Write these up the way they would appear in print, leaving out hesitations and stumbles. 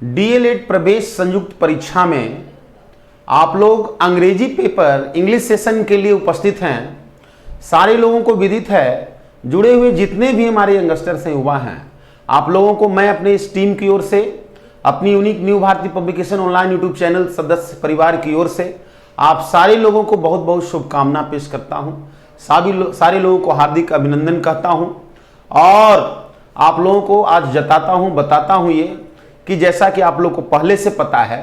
DElEd प्रवेश संयुक्त परीक्षा में आप लोग अंग्रेजी पेपर इंग्लिश सेशन के लिए उपस्थित हैं। सारे लोगों को विदित है, जुड़े हुए जितने भी हमारे यंगस्टर्स हैं, युवा हैं, आप लोगों को मैं अपने इस टीम की ओर से, अपनी unique new Bharati publication online YouTube channel सदस्य परिवार की ओर से आप सारे लोगों को बहुत बहुत शुभकामना पेश करता हूं। सारे लोगों को हार्दिक अभिनंदन कहता हूं और आप लोगों को आज जताता हूं, बताता हूं ये कि जैसा कि आप लोग को पहले से पता है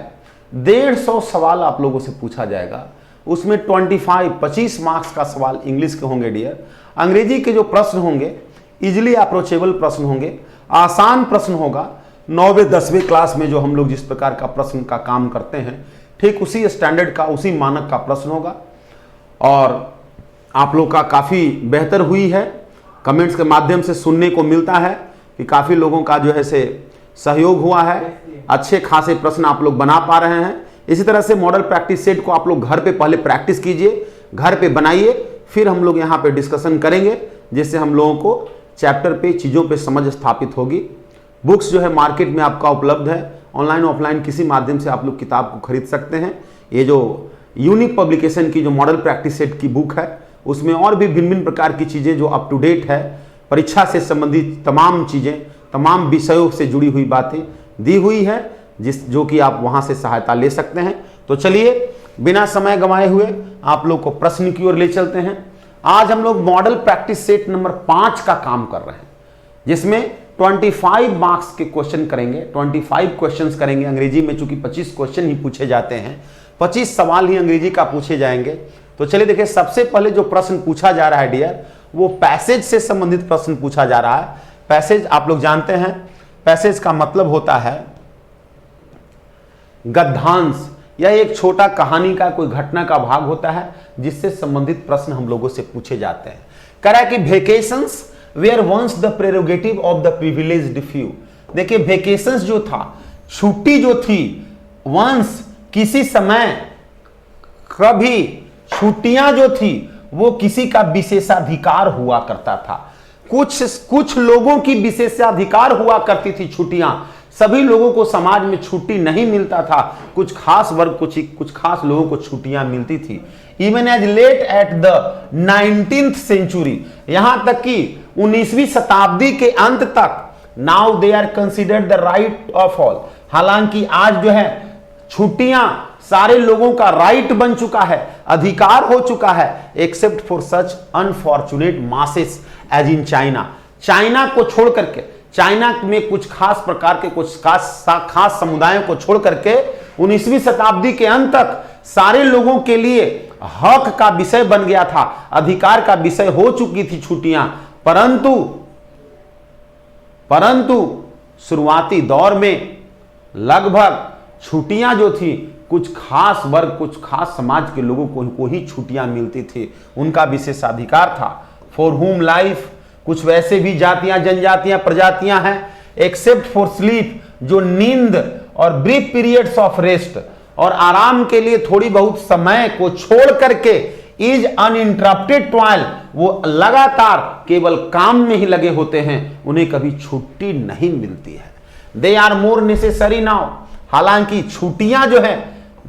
150 सवाल आप लोगों से पूछा जाएगा। उसमें 25 मार्क्स का सवाल इंग्लिश के होंगे डियर। अंग्रेजी के जो प्रश्न होंगे इजिली अप्रोचेबल प्रश्न होंगे, आसान प्रश्न होगा। 9वीं 10वीं क्लास में जो हम लोग जिस प्रकार का प्रश्न का काम करते हैं, ठीक उसी स्टैंडर्ड का, उसी मानक का प्रश्न होगा। और आप लोग का काफ़ी बेहतर हुई है, कमेंट्स के माध्यम से सुनने को मिलता है कि काफ़ी लोगों का जो है से सहयोग हुआ है, अच्छे खासे प्रश्न आप लोग बना पा रहे हैं। इसी तरह से मॉडल प्रैक्टिस सेट को आप लोग घर पे पहले प्रैक्टिस कीजिए, घर पे बनाइए, फिर हम लोग यहाँ पे डिस्कशन करेंगे, जिससे हम लोगों को चैप्टर पे चीज़ों पे समझ स्थापित होगी। बुक्स जो है मार्केट में आपका उपलब्ध है, ऑनलाइन ऑफलाइन किसी माध्यम से आप लोग किताब को खरीद सकते हैं। ये जो यूनिक पब्लिकेशन की जो मॉडल प्रैक्टिस सेट की बुक है, उसमें और भी भिन्न भिन्न प्रकार की चीज़ें जो अप टू डेट है, परीक्षा से संबंधित तमाम चीज़ें, तमाम विषयों से जुड़ी हुई बातें दी हुई है, जो कि आप वहाँ से सहायता ले सकते हैं। तो चलिए बिना समय गंवाए हुए आप लोग को प्रश्न की ओर ले चलते हैं। आज हम लोग मॉडल प्रैक्टिस सेट नंबर 5 का काम कर रहे हैं, जिसमें 25 मार्क्स के क्वेश्चन करेंगे। 25 क्वेश्चंस करेंगे अंग्रेजी में, चूंकि 25 क्वेश्चन ही पूछे जाते हैं, 25 सवाल ही अंग्रेजी का पूछे जाएंगे। तो चलिए देखिए, सबसे पहले जो प्रश्न पूछा जा रहा है डियर, वो पैसेज से संबंधित प्रश्न पूछा जा रहा है। पैसेज आप लोग जानते हैं, पैसेज का मतलब होता है गद्यांश। यह एक छोटा कहानी का, कोई घटना का भाग होता है जिससे संबंधित प्रश्न हम लोगों से पूछे जाते हैं। कह रहा है कि vacations were once the prerogative of the privileged few. देखिए वेकेशंस जो था, छुट्टी जो थी, वंस किसी समय, कभी, छुट्टियां जो थी वो किसी का विशेषाधिकार हुआ करता था। कुछ लोगों की विशेषाधिकार हुआ करती थी छुट्टियां। सभी लोगों को समाज में छुट्टी नहीं मिलता था, कुछ खास वर्ग, कुछ खास लोगों को छुट्टियां मिलती थी। Even as late at the 19th century, यहां तक कि 19वीं शताब्दी के अंत तक, now they are considered the right of all. हालांकि आज जो है छुट्टियां सारे लोगों का राइट बन चुका है, अधिकार हो चुका है, except for such unfortunate masses as in China. China को छोड़ करके, चाइना में कुछ खास प्रकार के, कुछ खास समुदायों को छोड़ करके 19वीं शताब्दी के अंत तक सारे लोगों के लिए हक का विषय बन गया था, अधिकार का विषय हो चुकी थी छुट्टियां। परंतु शुरुआती दौर में लगभग छुट्टियां जो थी कुछ खास वर्ग, कुछ खास समाज के लोगों को ही छुट्टियां मिलती थी, उनका विशेषाधिकार था। फॉर होम लाइफ, कुछ वैसे भी जातियां, जनजातियां, प्रजातियां हैं, एक्सेप्ट फॉर स्लीप, जो नींद और ब्रीफ पीरियड्स ऑफ रेस्ट और आराम के लिए थोड़ी बहुत समय को छोड़ करके, इज अनइंटरप्टेड टॉयल, वो लगातार केवल काम में ही लगे होते हैं, उन्हें कभी छुट्टी नहीं मिलती है। They are more necessary now. हालांकि छुट्टियां जो है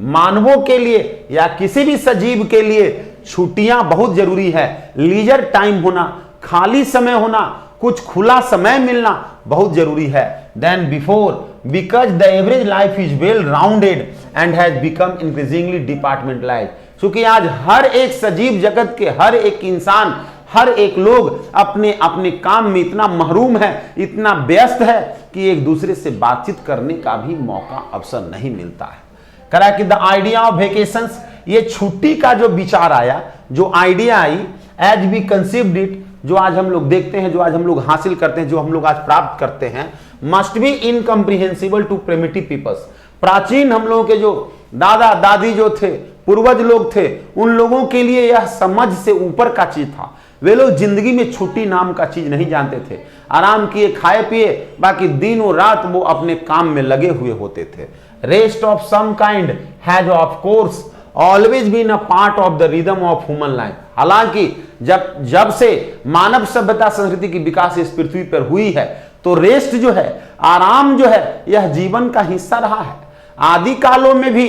मानवों के लिए या किसी भी सजीव के लिए छुट्टियां बहुत जरूरी है। लीजर टाइम होना, खाली समय होना, कुछ खुला समय मिलना बहुत जरूरी है than before, because the average life is well rounded and has become increasingly departmentalised. क्योंकि आज हर एक सजीव जगत के हर एक इंसान, हर एक लोग अपने अपने काम में इतना महरूम है, इतना व्यस्त है कि एक दूसरे से बातचीत करने का भी मौका, अवसर नहीं मिलता है। करा कि द आइडिया ऑफ वेकेशंस, ये छुट्टी का जो विचार आया, जो आइडिया आई, एज वी कंसीव्ड इट, जो आज हम लोग देखते हैं, जो आज हम लोग हासिल करते हैं, जो हम लोग आज प्राप्त करते हैं, must be incomprehensible to primitive peoples. प्राचीन हम लोगों के जो दादा दादी जो थे, पूर्वज लोग थे, उन लोगों के लिए यह समझ से ऊपर का चीज था। वे लोग जिंदगी में छुट्टी नाम का चीज नहीं जानते थे। आराम किए, खाए पिए, बाकी दिनों रात वो अपने काम में लगे हुए होते थे। Rest of some kind has of course always been a part of the rhythm of human life. हालांकि जब से मानव सभ्यता संस्कृति की विकास इस पृथ्वी पर हुई है, तो तो रेस्ट जो है, आराम जो है, यह जीवन का हिस्सा रहा है। आदि कालों में भी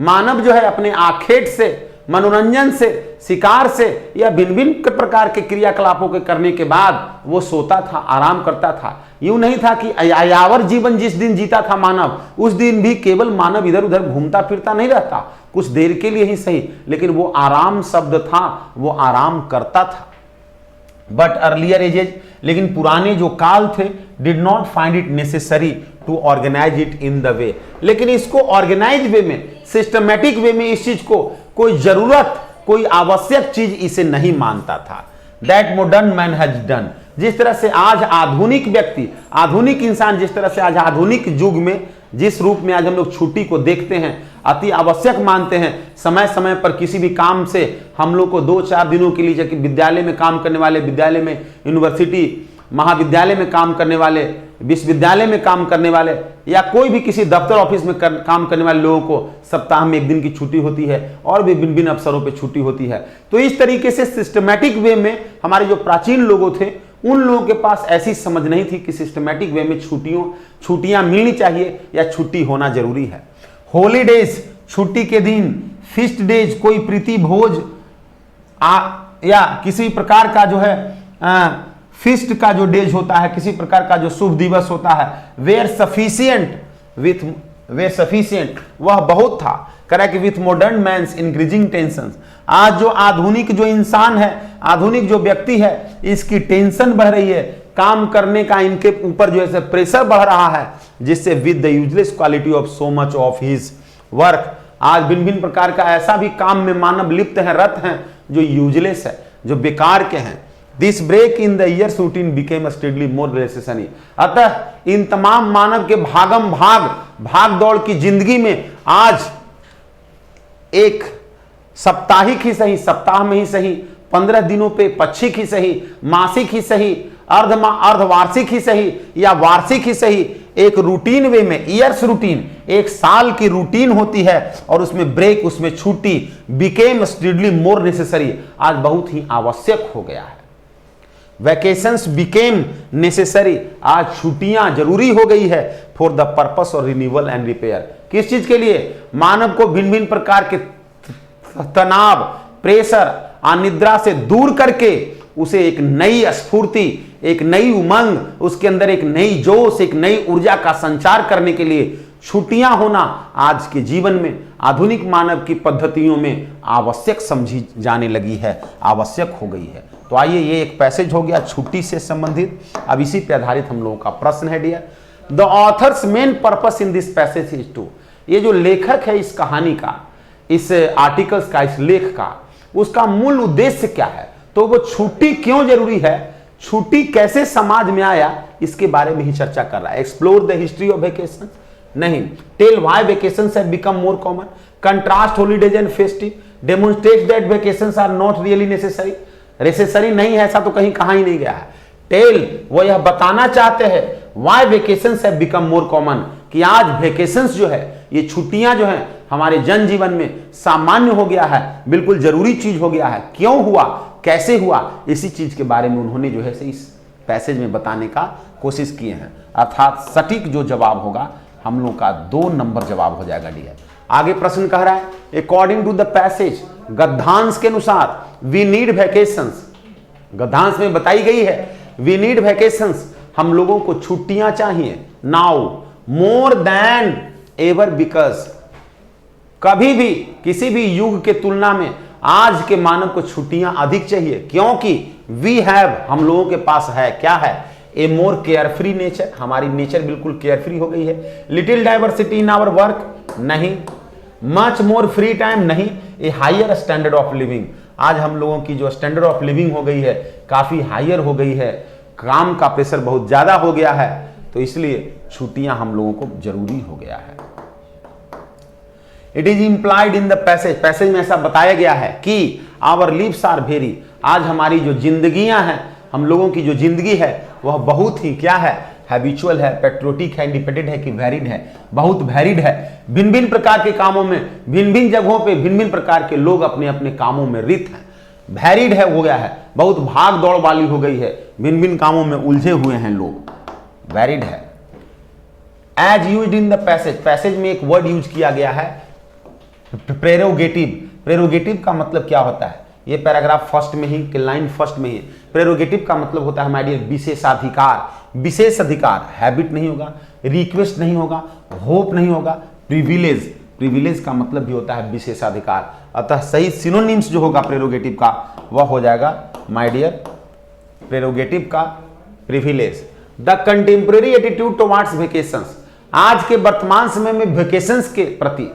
मानव जो है अपने आखेट से, मनोरंजन से, शिकार से या भिन्न भिन्न प्रकार के क्रियाकलापों के करने के बाद वो सोता था, आराम करता था। यूं नहीं था कि यायावर जीवन जिस दिन जीता था मानव, उस दिन भी केवल मानव इधर उधर घूमता फिरता नहीं रहता, कुछ देर के लिए ही सही, लेकिन वो आराम शब्द था, वो आराम करता था। बट अर्लियर एजेज, लेकिन पुराने जो काल थे, did not find it necessary to organize it in the way, लेकिन इसको ऑर्गेनाइज वे में, सिस्टमेटिक वे में इस चीज को कोई जरूरत, कोई आवश्यक चीज इसे नहीं मानता था। That modern man has done, जिस तरह से आज आधुनिक व्यक्ति, आधुनिक इंसान जिस तरह से आज आधुनिक युग में, जिस रूप में आज हम लोग छुट्टी को देखते हैं, अति आवश्यक मानते हैं, समय समय पर किसी भी काम से हम लोग को 2-4 दिनों के लिए, जबकि विद्यालय में काम करने वाले, विद्यालय में, यूनिवर्सिटी, महाविद्यालय में काम करने वाले, विश्वविद्यालय में काम करने वाले, या कोई भी किसी दफ्तर ऑफिस में काम करने वाले लोगों को सप्ताह में 1 दिन की छुट्टी होती है और भी भिन्न भिन्न अवसरों पर छुट्टी होती है। तो इस तरीके से सिस्टमैटिक वे में हमारे जो प्राचीन लोग थे, उन लोगों के पास ऐसी समझ नहीं थी कि सिस्टमैटिक वे में छुट्टियां मिलनी चाहिए या छुट्टी होना जरूरी है। हॉलीडेज, छुट्टी के दिन, फीस्ट डेज, कोई प्रीति भोज या किसी प्रकार का जो है फीस्ट का जो डेज होता है, किसी प्रकार का जो शुभ दिवस होता है, वेयर सफिशिएंट, वह बहुत था। Correct, with modern man's increasing tension, आज जो आधुनिक जो इंसान है, आधुनिक जो व्यक्ति है, इसकी टेंशन बढ़ रही है, काम करने का इनके ऊपर जो है प्रेशर बढ़ रहा है, जिससे with the useless quality of so much of his work, आज भिन्न भिन्न प्रकार का ऐसा भी काम में मानव लिप्त है, रत हैं, जो यूजलेस है, जो बेकार के हैं। This break in the year's routine became steadily more necessary, अतः इन तमाम मानव के भाग दौड़ की जिंदगी में आज एक साप्ताहिक ही सही, सप्ताह में ही सही, 15 दिनों पे पक्षिक ही सही, मासिक ही सही, अर्धवार्षिक ही सही या वार्षिक ही सही, एक रूटीन वे में, ईयर्स रूटीन, एक साल की रूटीन होती है और उसमें ब्रेक, उसमें छुट्टी, बिकेम स्टेडली मोर नेसेसरी, आज बहुत ही आवश्यक हो गया है। वैकेशंस बिकेम नेसेसरी, आज छुट्टियां जरूरी हो गई है फॉर द पर्पस और रिन्यूअल एंड रिपेयर। किस चीज के लिए? मानव को भिन्न भिन्न प्रकार के तनाव, प्रेशर, अनिद्रा से दूर करके उसे एक नई स्फूर्ति, एक नई उमंग, उसके अंदर एक नई जोश, एक नई ऊर्जा का संचार करने के लिए छुट्टियां होना आज के जीवन में, आधुनिक मानव की पद्धतियों में आवश्यक समझी जाने लगी है, आवश्यक हो गई है। तो आइए, ये एक पैसेज हो गया छुट्टी से संबंधित। अब इसी पे आधारित हम लोगों का प्रश्न है dear, the author's main purpose in this passage is to, ये जो लेखक है इस कहानी का, इस आर्टिकल्स का, इस लेख का, उसका मूल उद्देश्य क्या है? तो वो छुट्टी क्यों जरूरी है, छुट्टी कैसे समाज में आया, इसके बारे में ही चर्चा कर रहा है। Explore the history of vacation नहीं, tell why vacations have become more common, contrast holidays and festive, demonstrate that vacations are not really necessary, necessary नहीं है ऐसा तो कहीं कहा ही नहीं गया है। टेल, वो यह बताना चाहते हैं why vacations have become more common, कि आज वेकेशंस जो है, ये छुट्टियां जो है हमारे जनजीवन में सामान्य हो गया है, बिल्कुल जरूरी चीज हो गया है। क्यों हुआ, कैसे हुआ, इसी चीज के बारे में उन्होंने जो है इस पैसेज में बताने का कोशिश किए हैं। अर्थात सटीक जो जवाब होगा हम लोग का 2 नंबर जवाब हो जाएगा डियर। आगे प्रश्न कह रहा है अकॉर्डिंग टू द पैसेज, गद्यांश के अनुसार वी नीड वैकेशंस, गद्यांश में बताई गई है वी नीड वैकेशंस, हम लोगों को छुट्टियां चाहिए, now more than ever, because कभी भी किसी भी युग के तुलना में आज के मानव को छुट्टियां अधिक चाहिए, क्योंकि वी हैव, हम लोगों के पास है, क्या है, ए मोर केयरफ्री नेचर, हमारी नेचर बिल्कुल केयरफ्री हो गई है। Little diversity in our work नहीं, मच मोर फ्री टाइम नहीं, a higher standard of living, आज हम लोगों की जो स्टैंडर्ड ऑफ लिविंग हो गई है काफी हायर हो गई है, काम का प्रेशर बहुत ज्यादा हो गया है, तो इसलिए छुट्टियां हम लोगों को जरूरी हो गया है। It is implied in the passage, passage में ऐसा बताया गया है कि आवर लिव्स आर वेरी, आज हमारी जो जिंदगियां हैं, हम लोगों की जो जिंदगी है वह बहुत ही क्या है, हैबिचुअल है, पेट्रोटिक है, इंडिपेंडेंट है कि वैरिड है, बहुत वैरिड है, भिन्न भिन्न प्रकार के कामों में, भिन्न भिन्न जगहों पे भिन्न भिन्न प्रकार के लोग अपने अपने कामों में रित हैं, वैरिड है, हो गया है, बहुत भाग दौड़ वाली हो गई है, भिन्न भिन्न कामों में उलझे हुए हैं लोग, वैरिड है। As used in the passage, passage में एक वर्ड यूज किया गया है प्रेरोगेटिव। प्रेरोगेटिव का मतलब क्या होता है, ये पैराग्राफ फर्स्ट में ही कि लाइन फर्स्ट में ही। प्रेरोगेटिव का मतलब होता है हमारे विशेषाधिकार। विशेष अधिकार, हैबिट नहीं होगा, रिक्वेस्ट नहीं होगा, होप नहीं होगा, प्रिविलेज। प्रिविलेज का मतलब भी होता है विशेषाधिकार। अतः सही सिनोनिम्स जो होगा प्रेरोगेटिव का वह हो जाएगा माय डियर प्रेरोगेटिव का privilege. The contemporary attitude towards vacations, आज के वर्तमान समय में वेकेशंस के प्रति,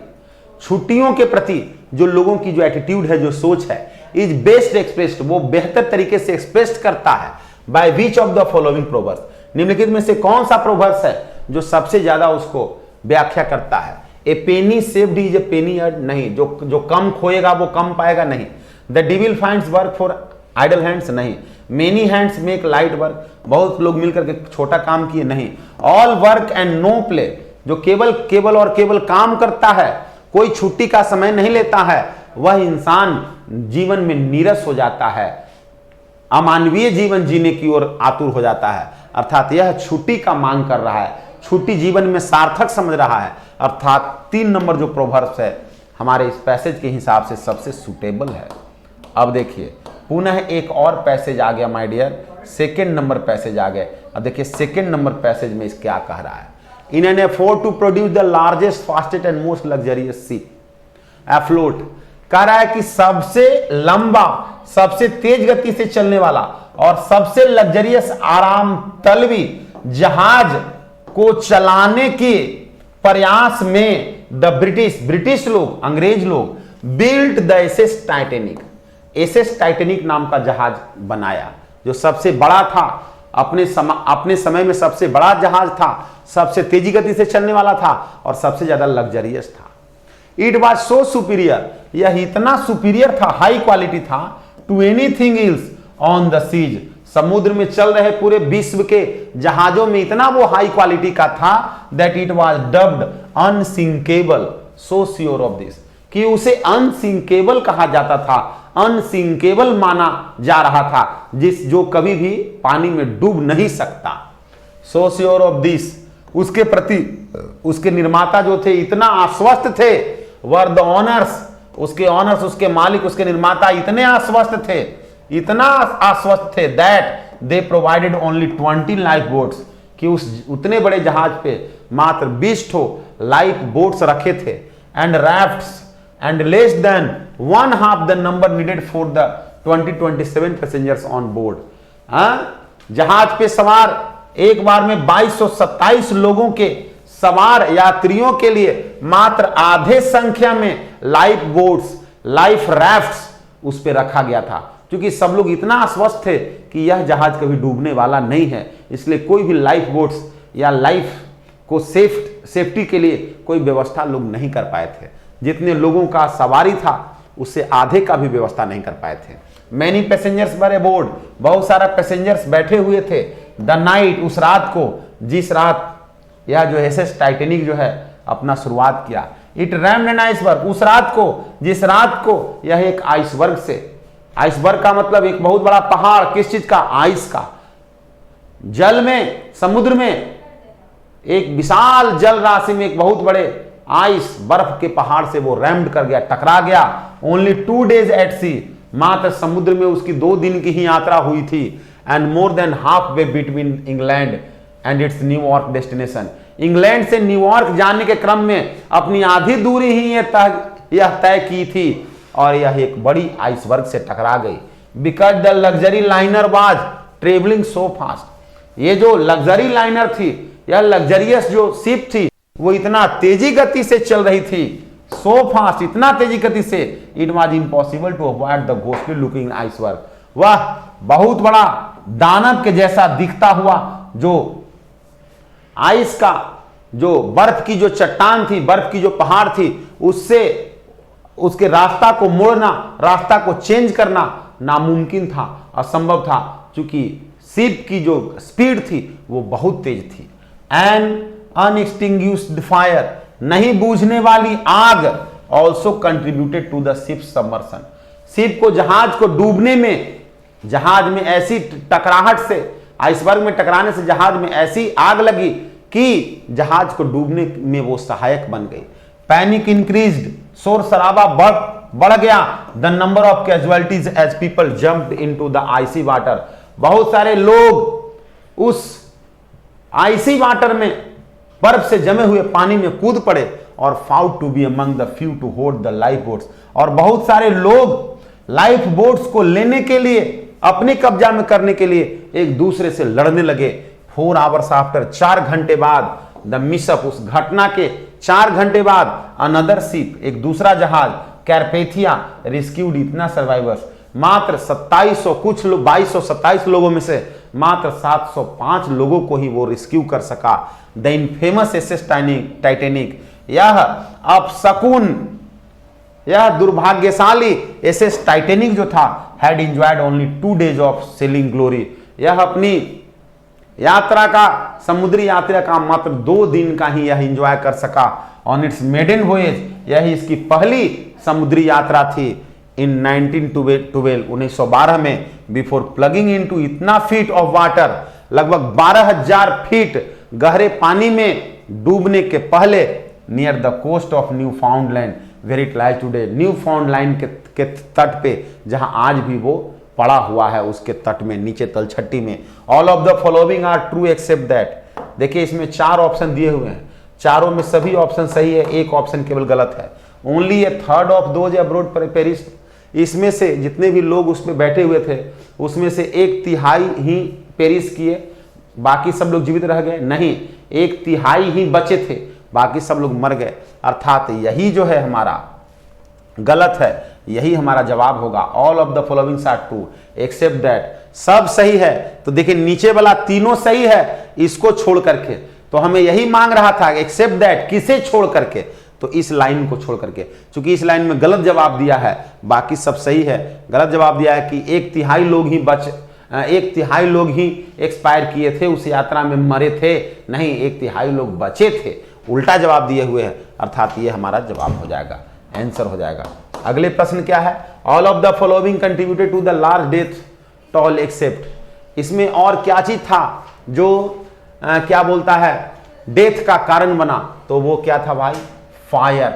छुट्टियों के प्रति जो लोगों की जो एटीट्यूड है, जो सोच है, इज बेस्ट एक्सप्रेस्ड, वो बेहतर तरीके से एक्सप्रेस करता है by which of the following proverbs, निम्नलिखित में से कौन सा प्रोवर्ब्स है जो सबसे ज्यादा उसको व्याख्या करता है। A penny saved is a penny earned, नहीं, जो कम खोएगा वो कम पाएगा, नहीं। The devil finds work for idle hands, नहीं। Many hands make light work, बहुत लोग मिलकर के छोटा काम किए, नहीं। All work and no play, जो केवल और केवल काम करता है, कोई छुट्टी का समय नहीं लेता है, वह इंसान जीवन में नीरस हो जाता है, अमानवीय जीवन जीने की ओर आतुर हो जाता है। अर्थात यह छुट्टी का मांग कर रहा है, छुट्टी जीवन में सार्थक समझ रहा है। अर्थात 3 नंबर जो प्रोवर्ब्स है हमारे इस पैसेज के हिसाब से सबसे सुटेबल है। अब देखिए पुनः एक और पैसेज आ गया my dear, second number passage आ गया। अब देखिए सेकेंड नंबर पैसेज में इस क्या कह रहा है। In an effort to produce the largest, fastest and most luxurious ship afloat, कह रहा है कि सबसे लंबा, सबसे तेज गति से चलने वाला और सबसे लग्जरियस आराम तलवी जहाज को चलाने के प्रयास में द ब्रिटिश लोग, अंग्रेज लोग, built the SS Titanic, SS Titanic नाम का जहाज बनाया, जो सबसे बड़ा था, अपने समय में सबसे बड़ा जहाज था, सबसे तेजी गति से चलने वाला था और सबसे ज्यादा लग्जरियस था। इट वॉज सो सुपीरियर, यह इतना सुपीरियर था, हाई क्वालिटी था, to anything else on the seas, समुद्र में चल रहे पूरे विश्व के जहाजों में इतना वो हाई क्वालिटी का था, that it was dubbed unsinkable, so sure of this, कि उसे अनसिंकेबल कहा जाता था, अनसिंकेबल माना जा रहा था, जो कभी भी पानी में डूब नहीं सकता। सो श्योर ऑफ दिस, उसके प्रति उसके निर्माता जो थे इतना आश्वस्त थे, वर द ऑनर्स, उसके ऑनर्स, उसके मालिक, उसके निर्माता इतने आश्वस्त थे, इतना आश्वस्त थे, that they provided only 20 life boats, कि उस उतने बड़े जहाज पे मात्र 20 ठो लाइफ बोट्स रखे थे, and rafts and less than 1/2 the number needed for the 27 passengers on board. जहाज पे सवार एक बार में 2227 लोगों के सवार यात्रियों के लिए मात्र आधे संख्या में लाइफ बोट्स, लाइफ राफ्ट्स उस पे रखा गया था, क्योंकि सब लोग इतना आश्वस्त थे कि यह जहाज कभी डूबने वाला नहीं है, इसलिए कोई भी लाइफ बोट्स या लाइफ को सेफ्टी के लिए कोई व्यवस्था लोग नहीं कर पाए थे। जितने लोगों का सवारी था उससे आधे का भी व्यवस्था नहीं कर पाए थे। मैनी पैसेंजर्स वर अबोर्ड, बहुत सारा पैसेंजर्स बैठे हुए थे। द नाइट, उस रात को, जिस रात यह जो एसएस टाइटैनिक जो है अपना शुरुआत किया, इट रैम्ड एन आइसबर्ग, उस रात को, जिस रात को यह एक आइसबर्ग से, आइसबर्ग का मतलब एक बहुत बड़ा पहाड़, किस चीज का, आइस का, जल में, समुद्र में एक विशाल जल राशि में एक बहुत बड़े आइस, बर्फ के पहाड़ से वो रैम्ड कर गया, टकरा गया। ओनली 2 days एट सी, मात्र समुद्र में उसकी 2 दिन की ही यात्रा हुई थी। And more than half way between England and it's New York destination, England से न्यूयॉर्क जाने के क्रम में अपनी आधी दूरी ही यह तय की थी और यह एक बड़ी आइसबर्ग से टकरा गई। Because the luxury liner was travelling so fast, ये जो लग्जरी लाइनर थी, यह लग्जरियस जो शिप थी, वो इतना तेजी गति से चल रही थी, सो फास्ट, इतना तेजी गति से, it was impossible to avoid the ghostly looking iceberg, वह बहुत बड़ा दानव के जैसा दिखता हुआ जो आइस का, जो बर्फ की जो चट्टान थी, बर्फ की जो पहाड़ थी, उससे उसके रास्ता को मोड़ना, रास्ता को चेंज करना नामुमकिन था, असंभव था, क्योंकि शिप की जो स्पीड थी वो बहुत तेज थी। एन अनएक्सटिंग्विश्ड फायर, नहीं बूझने वाली आग, also contributed to the ship submersion, ship को, जहाज को डूबने में, जहाज में ऐसी टकराहट से आइसबर्ग में टकराने से जहाज में ऐसी आग लगी कि जहाज को डूबने में वो सहायक बन गई। पैनिक इंक्रीज्ड, शोर शराबा बढ़ गया। The number of casualties as people jumped into the icy water, बहुत सारे लोग उस आइसी वाटर में, बर्फ से जमे हुए पानी में कूद पड़े। और found to be among the few to hold the life boats, और बहुत सारे लोग लाइफ बोट्स को लेने के लिए, अपने कब्जा में करने के लिए एक दूसरे से लड़ने लगे। 4 आवर्स आफ्टर, 4 घंटे बाद, द मिसअप, उस घटना के 4 घंटे बाद, अनदर शिप, एक दूसरा जहाज कैरपेथिया रेस्क्यूड इतना सर्वाइवर्स, मात्र 2700, कुछ लोग 2227 लोगों में से मात्र 705 लोगों को ही वो रेस्क्यू कर सका। द इनफेमस एसएस टाइटैनिक, यह अपशकुन, यह दुर्भाग्यशाली एसएस टाइटैनिक जो था, had enjoyed only 2 days of selling glory, यह अपनी यात्रा का, समुद्री यात्रा का मात्र 2 दिन का ही यह एंजॉय कर सका। ऑन इट्स मेडन वॉयज, यह इसकी पहली समुद्री यात्रा थी। इन 1912 में, बिफोर प्लगिंग इनटू इतना फीट ऑफ वाटर, लगभग 12,000 फीट गहरे पानी में डूबने के पहले, near the coast of Newfoundland where it lies today, Newfoundland के तट पे, जहां आज भी वो पड़ा हुआ है, उसके तट में, नीचे तलछट्टी में। All of the following are true except that, देखिए इसमें 4 ऑप्शन दिए हुए हैं, चारों में सभी ऑप्शन सही है, एक ऑप्शन केवल गलत है। Only a third of those aboard perish, इसमें से जितने भी लोग उसमें बैठे हुए थे, उसमें से 1/3 ही पेरिश किए, बाकी सब लोग जीवित रह गए? नहीं, 1/3 ही बचे थे, बाकी सब लोग मर गए। अर्थात यही जो है हमारा गलत है, यही हमारा जवाब होगा। All of the following are true except that, सब सही है। तो देखिए नीचे वाला तीनों सही है, इसको छोड़ करके, तो हमें यही मांग रहा था एक्सेप्ट दैट, किसे छोड़ करके? तो इस लाइन को छोड़ करके, क्योंकि इस लाइन में गलत जवाब दिया है, बाकी सब सही है। गलत जवाब दिया है कि 1/3 लोग ही 1/3 लोग ही एक्सपायर किए थे, उस यात्रा में मरे थे, नहीं 1/3 लोग बचे थे, उल्टा जवाब दिए हुए हैं, अर्थात ये हमारा जवाब हो जाएगा, आंसर हो जाएगा। अगले प्रश्न क्या है? All of the following contributed to the large death toll except, इसमें और क्या चीज था जो क्या बोलता है डेथ का कारण बना? तो वो क्या था भाई? Fire.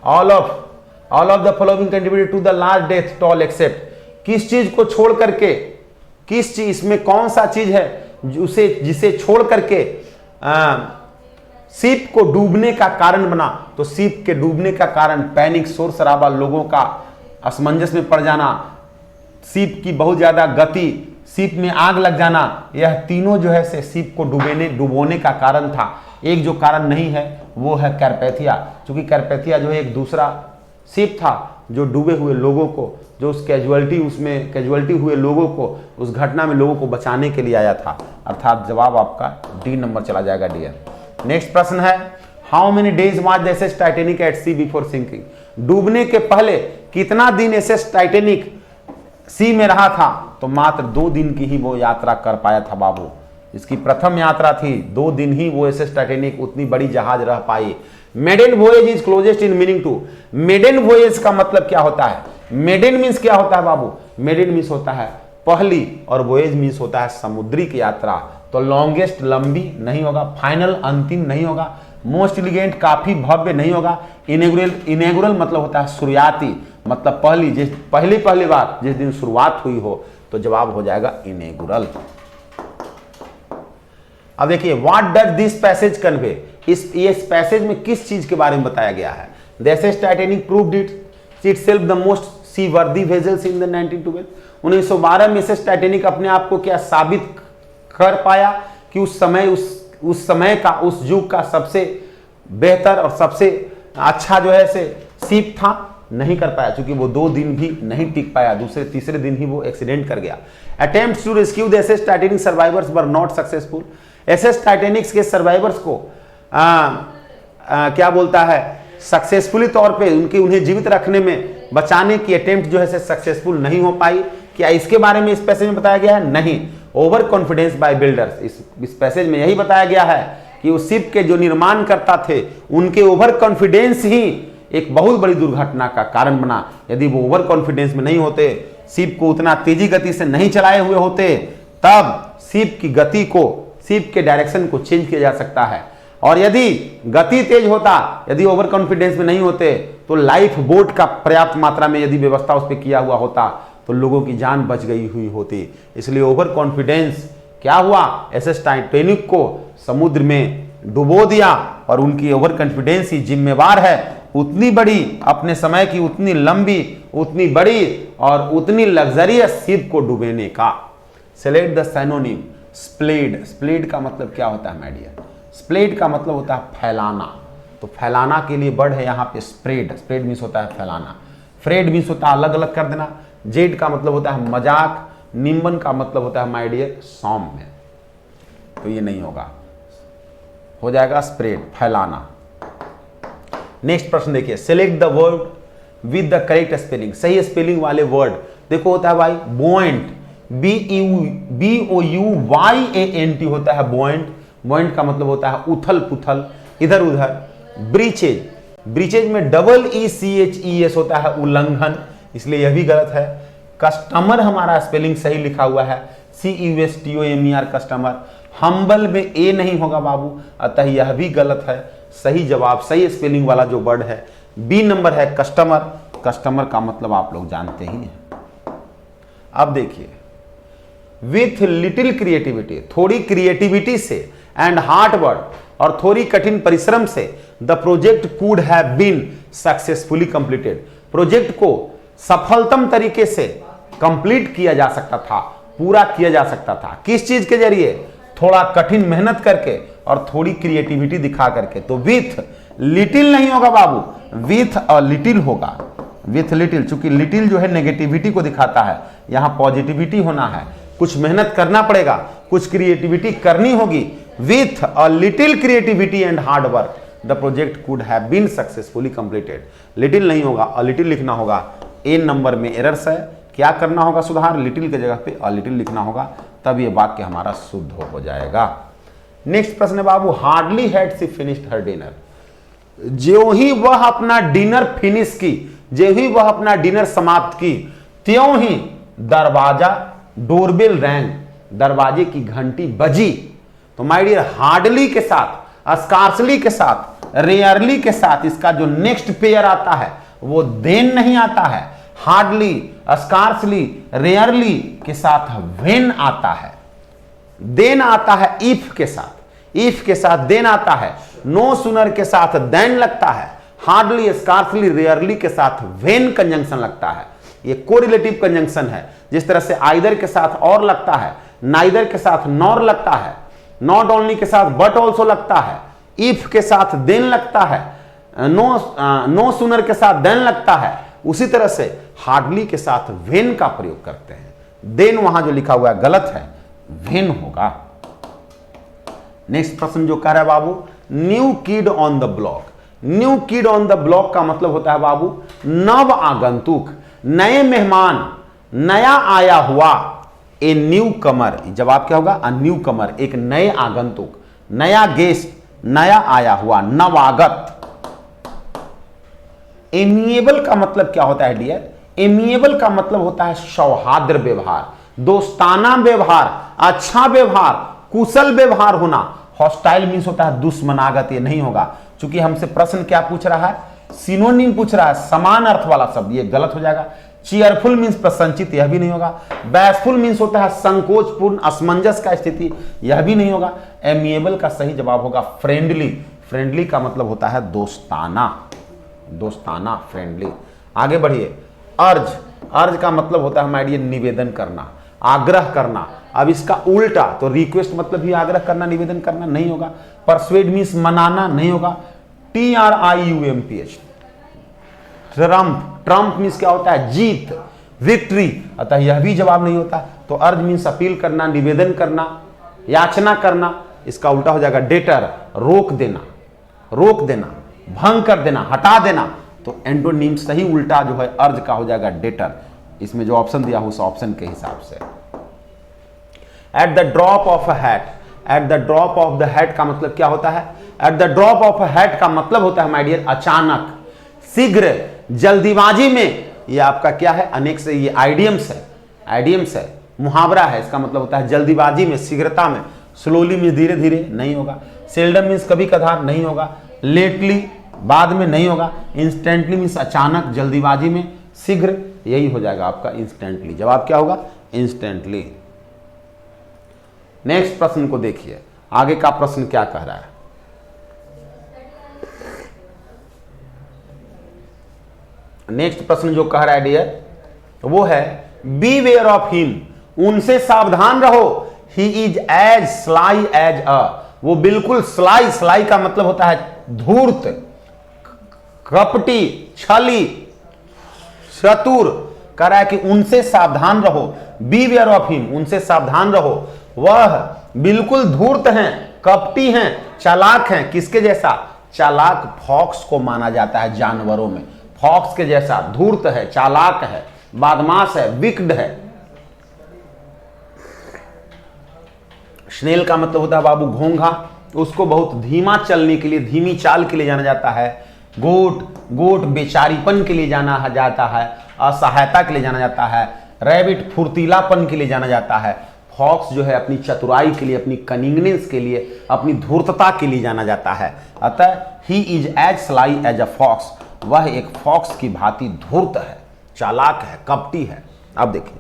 All of the following contributed to the large death toll except, किस चीज को छोड़ करके, किस चीज, इसमें कौन सा चीज है जिसे छोड़ करके शिप को डूबने का कारण बना? तो शिप के डूबने का कारण पैनिक, शोर शराबा, लोगों का असमंजस में पड़ जाना, शिप की बहुत ज्यादा गति, शिप में आग लग जाना, यह तीनों जो है से शिप को डुबोने का कारण था। एक जो कारण नहीं है वो है कैरपेथिया, क्योंकि कैरपेथिया जो है एक दूसरा शिप था जो डूबे हुए लोगों को, जो उस कैजुअलिटी हुए लोगों को, उस घटना में लोगों को बचाने के लिए आया था। अर्थात जवाब आपका डी नंबर चला जाएगा, डियर। नेक्स्ट प्रश्न है, how many days was the SS Titanic at sea before sinking, डूबने के पहले कितना दिन एसएस टाइटैनिक सी में रहा था? तो मात्र 2 दिन की ही वो यात्रा कर पाया था बाबू, इसकी प्रथम यात्रा थी, 2 दिन ही वो एसएस टाइटैनिक उतनी बड़ी जहाज रह पाई। Maiden voyage is closest in meaning to, maiden voyage का मतलब क्या होता है? मेडन मीन्स क्या होता है बाबू? मेडन मीन्स होता है पहली, और वॉयेज मीन्स होता है समुद्री की यात्रा। तो लॉन्गेस्ट लंबी नहीं होगा, फाइनल अंतिम नहीं होगा, मोस्ट एलिगेंट काफी भव्य नहीं होगा, इनेगुरल मतलब होता है शुरुआती, मतलब पहली बार जिस दिन शुरुआत हुई हो, तो जवाब हो जाएगा इनेगुरल। अब देखिए, what does this passage convey, इस पैसेज में किस चीज के बारे में बताया गया है? The SS Titanic proved itself the most seaworthy vessels in the 1912, 1912 में एसएस टाइटैनिक अपने आप को क्या साबित कर पाया कि उस समय का, उस युग का सबसे बेहतर और सबसे अच्छा जो है से शिप था? नहीं कर पाया, क्योंकि वो 2 दिन भी नहीं टिक पाया, दूसरे तीसरे दिन ही वो एक्सीडेंट कर गया। Attempts to rescue the SS Titanic survivors were not successful, SS Titanic के सर्वाइवर्स को क्या बोलता है, सक्सेसफुली तौर पे उन्हें जीवित रखने में, बचाने की अटेम्प्ट जो है से सक्सेसफुल नहीं हो पाई। क्या इसके बारे में इस पैसेज में बताया गया है? नहीं। ओवर कॉन्फिडेंस बाय बिल्डर्स, इस पैसेज में यही बताया गया है कि उस शिप के जो निर्माण करता थे, उनके ओवर कॉन्फिडेंस ही एक बहुत बड़ी दुर्घटना का कारण बना। यदि वो ओवर कॉन्फिडेंस में नहीं होते, शिप को उतना तेजी गति से नहीं चलाए हुए होते, तब शिप की गति को, शिप के डायरेक्शन को चेंज किया जा सकता है। और यदि गति तेज होता, यदि ओवर कॉन्फिडेंस में नहीं होते, तो लाइफ बोट का पर्याप्त मात्रा में यदि व्यवस्था उस पर किया हुआ होता तो लोगों की जान बच गई हुई होती। इसलिए ओवर कॉन्फिडेंस क्या हुआ, एसएस टाइटैनिक को समुद्र में डुबो दिया और उनकी ओवर कॉन्फिडेंस ही जिम्मेवार है उतनी बड़ी, अपने समय की उतनी लंबी, उतनी बड़ी और उतनी लग्जरियस शिप को डुबेने का। Select the synonym splayed. Splayed का मतलब क्या होता है माय डियर? स्प्लेड का मतलब होता है फैलाना। तो फैलाना के लिए वर्ड है यहाँ पे स्प्रेड। स्प्रेड मीन्स होता है फैलाना। फ्रेड मीन्स होता है अलग अलग कर देना। जेड का मतलब होता है मजाक। निम्बन का मतलब होता है माय डियर सौम्य। तो ये नहीं होगा, हो जाएगा स्प्रेड, फैलाना। नेक्स्ट प्रश्न देखिए, select the word with the correct spelling. सही स्पेलिंग वाले वर्ड देखो होता है भाई बुओएंट, BOUYANT होता है बुओएंट। बुओएंट का मतलब होता है उथल पुथल, इधर उधर। ब्रीचेज, ब्रीचेज में ECHES होता है उल्लंघन, इसलिए यह भी गलत है। कस्टमर हमारा स्पेलिंग सही लिखा हुआ है CUSTOMER कस्टमर। हम्बल में ए नहीं होगा बाबू, अतः यह भी गलत है। सही जवाब, सही स्पेलिंग वाला जो वर्ड है बी नंबर है कस्टमर। कस्टमर का मतलब आप लोग जानते ही हैं। अब देखिए, विथ लिटिल क्रिएटिविटी, थोड़ी क्रिएटिविटी से, एंड हार्ड वर्क और थोड़ी कठिन परिश्रम से, the project could have been successfully completed. Project को सफलतम तरीके से कंप्लीट किया जा सकता था, पूरा किया जा सकता था। किस चीज के जरिए? थोड़ा कठिन मेहनत करके और थोड़ी क्रिएटिविटी दिखा करके। तो विथ लिटिल नहीं होगा बाबू, विथ अ लिटिल होगा। विथ लिटिल, चूंकि लिटिल जो है नेगेटिविटी को दिखाता है, यहां पॉजिटिविटी होना है। कुछ मेहनत करना पड़ेगा, कुछ क्रिएटिविटी करनी होगी। With a little creativity and hard work the project could have been successfully completed. Little नहीं होगा, अ लिटिल लिखना होगा। ए नंबर में एरर्स है, क्या करना होगा सुधार? लिटिल के जगह पे अ लिटिल लिखना होगा, तब ये वाक्य हमारा शुद्ध हो जाएगा। नेक्स्ट प्रश्न है बाबू, hardly had she finished her dinner. ज्यों ही वह अपना डिनर फिनिश की, ज्यों ही वह अपना डिनर समाप्त की, त्यों ही दरवाजा, डोरबेल रैंग, दरवाजे की घंटी बजी। तो माय डियर, हार्डली के साथ, स्कार्सली के साथ, रेयरली के साथ इसका जो नेक्स्ट पेयर आता है वो देन नहीं आता है। हार्डली, स्कार्सली, रेयरली के साथ व्हेन आता है। देन आता है इफ के साथ, इफ के साथ देन आता है। नो सुनर के साथ देन लगता है। हार्डली, स्कार्सली, रेयरली के साथ व्हेन कंजंक्शन लगता है। ये कोरिलेटिव कंजंक्शन है। जिस तरह से आइदर के साथ और लगता है, नाइदर के साथ नॉर लगता है, नॉट ओनली के साथ बट ऑल्सो लगता है, इफ के साथ देन लगता है, नो सुनर के साथ देन लगता है, उसी तरह से हार्डली के साथ व्हेन का प्रयोग करते हैं। देन वहां जो लिखा हुआ है गलत है, व्हेन होगा। नेक्स्ट प्रश्न जो कह रहा है बाबू, new kid on the block. New kid on the block का मतलब होता है बाबू नव आगंतुक, नए मेहमान, नया आया हुआ। ए न्यू कमर, जवाब क्या होगा? अ न्यू कमर, एक नए आगंतुक, नया गेस्ट, नया आया हुआ, नवागत। एमिएबल का मतलब क्या होता है डियर? एमिएबल का मतलब होता है सौहार्द व्यवहार, दोस्ताना व्यवहार, अच्छा व्यवहार, कुशल व्यवहार होना। हॉस्टाइल मीन्स होता है दुश्मनागत, ये नहीं होगा। चूंकि हमसे प्रश्न क्या पूछ रहा है? सिनोनिम पूछ रहा है, समान अर्थ वाला शब्द, ये गलत हो जाएगा। चीयरफुल मीन्स प्रसन्नचित, यह भी नहीं होगा। बैसफुल मीन्स होता है संकोचपूर्ण, असमंजस का स्थिति, यह भी नहीं होगा। एमिएबल का सही जवाब होगा फ्रेंडली। फ्रेंडली का मतलब होता है दोस्ताना, दोस्ताना, फ्रेंडली। आगे बढ़िए। अर्ज, अर्ज का मतलब होता है माय डियर निवेदन करना, आग्रह करना। अब इसका उल्टा तो रिक्वेस्ट मतलब भी आग्रह करना, निवेदन करना नहीं होगा। परसुएड मीन्स मनाना नहीं होगा। TRIUMPH, ट्रम्प, ट्रम्प मीन्स क्या होता है? जीत, विक्ट्री, अतः यह भी जवाब नहीं होता। तो अर्ज मीन्स अपील करना, निवेदन करना, याचना करना। इसका उल्टा हो जाएगा डेटर, रोक देना, रोक देना, भंग कर देना, हटा देना। तो एंटोनिम सही उल्टा जो है अर्ज का हो जाएगा डेटर। इसमें जो ऑप्शन दिया हो उस ऑप्शन के हिसाब से। At the drop of a hat, at the drop of the hat का मतलब क्या होता है? At the drop of a hat का मतलब होता है माय डियर अचानक, शीघ्र, जल्दीबाजी में। ये आपका क्या है? अनेक से ये आइडियम्स है, आइडियम्स है। मुहावरा है, इसका मतलब होता है जल्दीबाजी में, शीघ्रता में। स्लोली मीन्स धीरे धीरे नहीं होगा। सेल्डम मीन्स कभी कभार नहीं होगा। लेटली बाद में नहीं होगा। इंस्टेंटली मीन्स अचानक, जल्दीबाजी में, शीघ्र, यही हो जाएगा आपका इंस्टेंटली। जवाब क्या होगा? इंस्टेंटली। नेक्स्ट प्रश्न को देखिए, आगे का प्रश्न क्या कह रहा है। नेक्स्ट प्रश्न जो कह रहा है डियर, वो है बी वेयर ऑफ हिम, उनसे सावधान रहो। He is as sly as a, वो बिल्कुल स्लाई, स्लाई का मतलब होता है धूर्त, कपटी, छली, चतुर। कह रहा है कि उनसे सावधान रहो। बी वेयर ऑफ हिम, उनसे सावधान रहो, वह बिल्कुल धूर्त हैं, कपटी हैं, चालाक हैं। किसके जैसा? चालाक फॉक्स को माना जाता है जानवरों में, फॉक्स के जैसा। धूर्त है, चालाक है, बदमाश है, विक्ड है। स्नेल का मतलब होता है बाबू घोंघा, उसको बहुत धीमा चलने के लिए, धीमी चाल के लिए जाना जाता है। गोट, गोट बेचारीपन के लिए जाना जाता है, असहायता के लिए जाना जाता है। रैबिट फुर्तीलापन के लिए जाना जाता है। फॉक्स जो है अपनी चतुराई के लिए, अपनी कनिंगनेस के लिए, अपनी धूर्तता के लिए जाना जाता है। अतः he is as sly as a fox, वह एक फॉक्स की भांति धूर्त है, चालाक है, कपटी है। अब देखिए,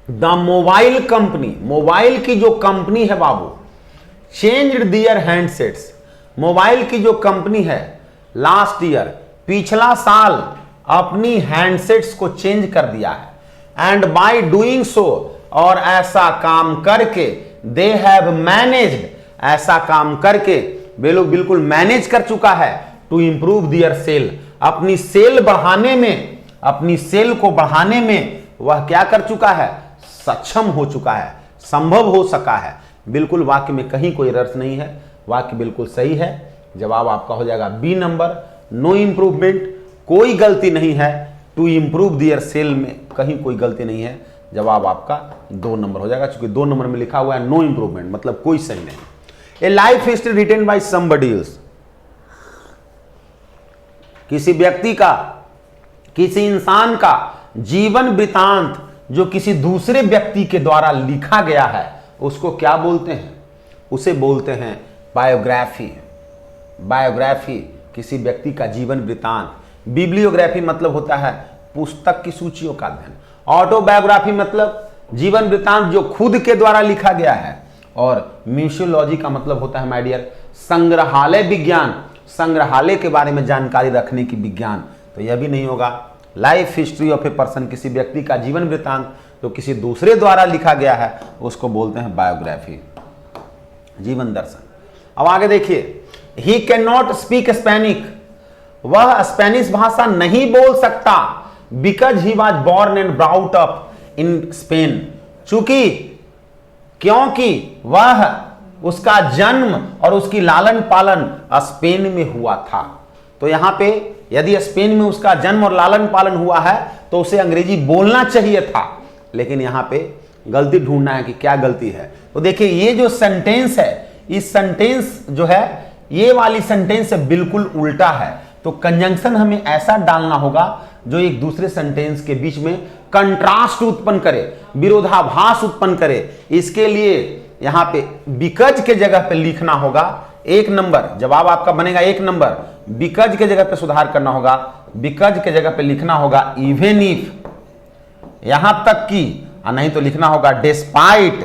द मोबाइल कंपनी, मोबाइल की जो कंपनी है बाबू, चेंज्ड दियर हैंडसेट्स, मोबाइल की जो कंपनी है लास्ट ईयर, पिछला साल अपनी हैंडसेट्स को चेंज कर दिया है। एंड बाय डूइंग सो, और ऐसा काम करके, दे हैव मैनेज्ड, ऐसा काम करके वे लोग बिल्कुल मैनेज कर चुका है, टू इंप्रूव दियर सेल, अपनी सेल बढ़ाने में, अपनी सेल को बढ़ाने में वह क्या कर चुका है? सक्षम हो चुका है, संभव हो सका है। बिल्कुल वाक्य में कहीं कोई एरर्स नहीं है, वाक्य बिल्कुल सही है। जवाब आपका हो जाएगा बी नंबर, नो इंप्रूवमेंट, कोई गलती नहीं है। टू इंप्रूव दियर सेल में कहीं कोई गलती नहीं है। जवाब आपका 2 नंबर हो जाएगा, क्योंकि 2 नंबर में लिखा हुआ है नो इंप्रूवमेंट, मतलब कोई सही नहीं। A life history written by somebody else, किसी व्यक्ति का, किसी इंसान का जीवन वृतांत जो किसी दूसरे व्यक्ति के द्वारा लिखा गया है, उसको क्या बोलते हैं? उसे बोलते हैं बायोग्राफी। बायोग्राफी, किसी व्यक्ति का जीवन वृतांत। बिब्लियोग्राफी मतलब होता है पुस्तक की सूचियों का अध्ययन। ऑटोबायोग्राफी मतलब जीवन वृतांत जो खुद के द्वारा लिखा गया है। और म्यूजियोलॉजी का मतलब होता है माय डियर संग्रहालय विज्ञान, संग्रहालय के बारे में जानकारी रखने की विज्ञान। तो यह भी नहीं होगा। Life history of a person, किसी व्यक्ति का जीवन वृतांत जो किसी दूसरे द्वारा लिखा गया है, उसको बोलते हैं बायोग्राफी, जीवन दर्शन। अब आगे देखिए, ही कैन नॉट स्पीक स्पेनिक, वह स्पेनिश भाषा नहीं बोल सकता। Because he was born and brought up in Spain, क्योंकि वह, उसका जन्म और उसकी लालन पालन स्पेन में हुआ था। तो यहां पे यदि स्पेन में उसका जन्म और लालन पालन हुआ है तो उसे अंग्रेजी बोलना चाहिए था, लेकिन यहां पे गलती ढूंढना है कि क्या गलती है। तो देखिए, ये जो सेंटेंस है, इस सेंटेंस जो है, ये वाली सेंटेंस बिल्कुल उल्टा है। तो कंजंक्शन हमें ऐसा डालना होगा जो एक दूसरे सेंटेंस के बीच में कंट्रास्ट उत्पन्न करे, विरोधाभास उत्पन्न करे। इसके लिए यहां पे बिकॉज के जगह पे लिखना होगा 1 नंबर, जवाब आपका बनेगा 1 नंबर। बिकॉज के जगह पे सुधार करना होगा, बिकॉज के जगह पे लिखना होगा इवन इफ, यहां तक कि, नहीं तो लिखना होगा डिस्पाइट,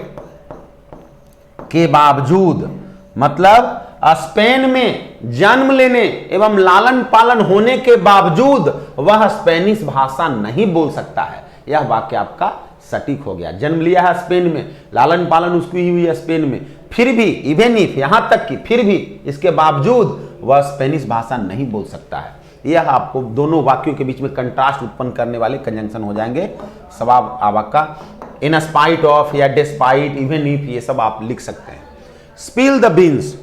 के बावजूद। मतलब स्पेन में जन्म लेने एवं लालन पालन होने के बावजूद वह स्पेनिश भाषा नहीं बोल सकता है। यह वाक्य आपका सटीक हो गया। जन्म लिया है स्पेन में, लालन पालन उसकी ही हुई है स्पेन में, फिर भी इवन इफ, यहां तक कि फिर भी, इसके बावजूद वह स्पेनिश भाषा नहीं बोल सकता है। यह आपको दोनों वाक्यों के बीच में कंट्रास्ट उत्पन्न करने वाले कंजंक्शन हो जाएंगे। सवाब आपका इन स्पाइट ऑफ या डिस्पाइट, इवन इफ, ये सब आप लिख सकते हैं। Spill the beans,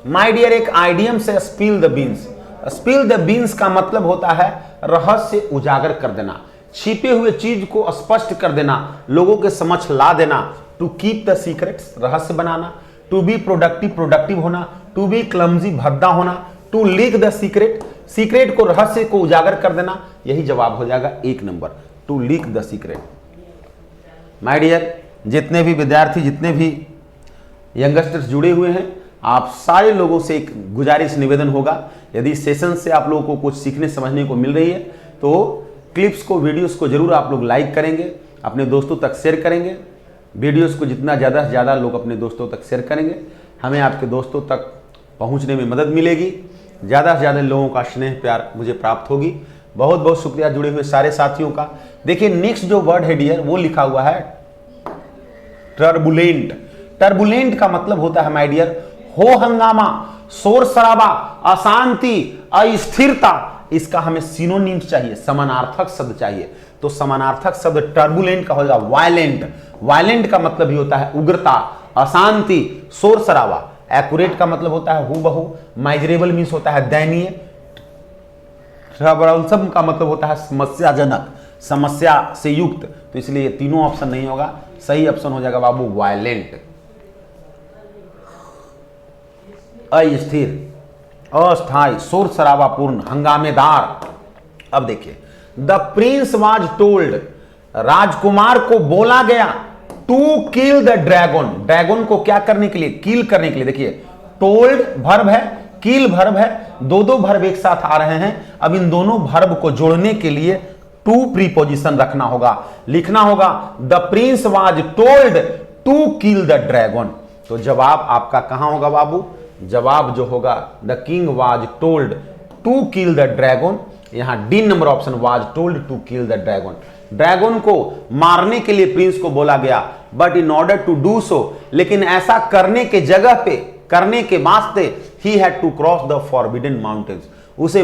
my dear, एक आइडियम से spill the beans. Spill the beans का मतलब होता है रहस्य उजागर कर देना, छिपे हुए चीज को स्पष्ट कर देना, लोगों के समक्ष ला देना। टू कीप द सीक्रेट्स, रहस्य बनाना। टू बी प्रोडक्टिव, प्रोडक्टिव होना। टू बी क्लमजी, भद्दा होना। To leak the secret, secret को, रहस्य को उजागर कर देना, यही जवाब हो जाएगा 1 number, to leak the secret. My dear, जितने भी विद्यार्थी, जितने भी यंगस्टर्स जुड़े हुए हैं, आप सारे लोगों से एक गुजारिश, निवेदन होगा, यदि सेशन से आप लोगों को कुछ सीखने समझने को मिल रही है तो क्लिप्स को, वीडियोस को जरूर आप लोग लाइक करेंगे, अपने दोस्तों तक शेयर करेंगे। वीडियोस को जितना ज़्यादा से ज़्यादा लोग अपने दोस्तों तक शेयर करेंगे, हमें आपके दोस्तों तक पहुंचने में मदद मिलेगी, ज़्यादा से ज़्यादा लोगों का स्नेह प्यार मुझे प्राप्त होगी। बहुत बहुत शुक्रिया जुड़े हुए सारे साथियों का। देखिए नेक्स्ट जो वर्ड है डियर, वो लिखा हुआ है टर्बुलेंट। टर्बुलेंट का मतलब होता है माय डियर हो हंगामा, शोर शराबा, अशांति, अस्थिरता। इसका हमें सिनोनिम्स चाहिए, समानार्थक शब्द चाहिए। तो समानार्थक शब्द टर्बुलेंट का होगा वायलेंट। वायलेंट का मतलब ही होता है उग्रता, अशांति, शोर शराबा। एक्यूरेट का मतलब होता है हूबहू। माइजरेबल मीन्स होता है दयनीय। ट्रबलसम का मतलब होता है समस्याजनक, समस्या से युक्त। तो इसलिए ये तीनों ऑप्शन नहीं होगा, सही ऑप्शन हो जाएगा बाबू वायलेंट। अस्थिर, अस्थायी, शोर शराबापूर्ण, हंगामेदार। अब देखिए, द प्रिंस वाज टोल्ड, राजकुमार को बोला गया, to kill the dragon. Dragon को क्या करने के लिए? किल करने के लिए। देखिए टोल्ड भर्ब है, किल भर्ब है, दो भर्ब एक साथ आ रहे हैं। अब इन दोनों भर्ब को जोड़ने के लिए टू प्रीपोजिशन रखना होगा, लिखना होगा the prince was told to kill the dragon. तो जवाब आपका कहां होगा बाबू? जवाब जो होगा the king was told to kill the dragon. यहां D number option, was told to kill the dragon. Dragon को मारने के लिए प्रिंस को बोला गया, but in order to do so, लेकिन ऐसा करने के जगह पे, करने के वास्ते he had to cross the forbidden mountains. उसे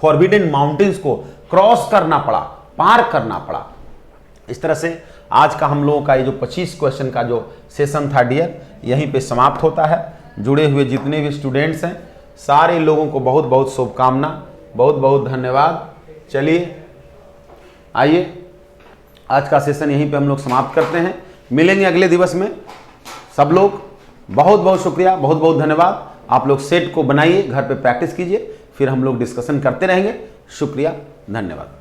फॉरबिडन माउंटेन्स को क्रॉस करना पड़ा, पार करना पड़ा। इस तरह से आज का हम लोगों का ये जो 25 क्वेश्चन का जो सेशन था डियर, यहीं पे समाप्त होता है। जुड़े हुए जितने भी स्टूडेंट्स हैं, सारे लोगों को बहुत बहुत शुभकामना, बहुत बहुत धन्यवाद। चलिए आइए, आज का सेशन यहीं पे हम लोग समाप्त करते हैं। मिलेंगे अगले दिवस में। सब लोग बहुत बहुत शुक्रिया, बहुत बहुत धन्यवाद। आप लोग सेट को बनाइए, घर पे प्रैक्टिस कीजिए, फिर हम लोग डिस्कशन करते रहेंगे। शुक्रिया, धन्यवाद।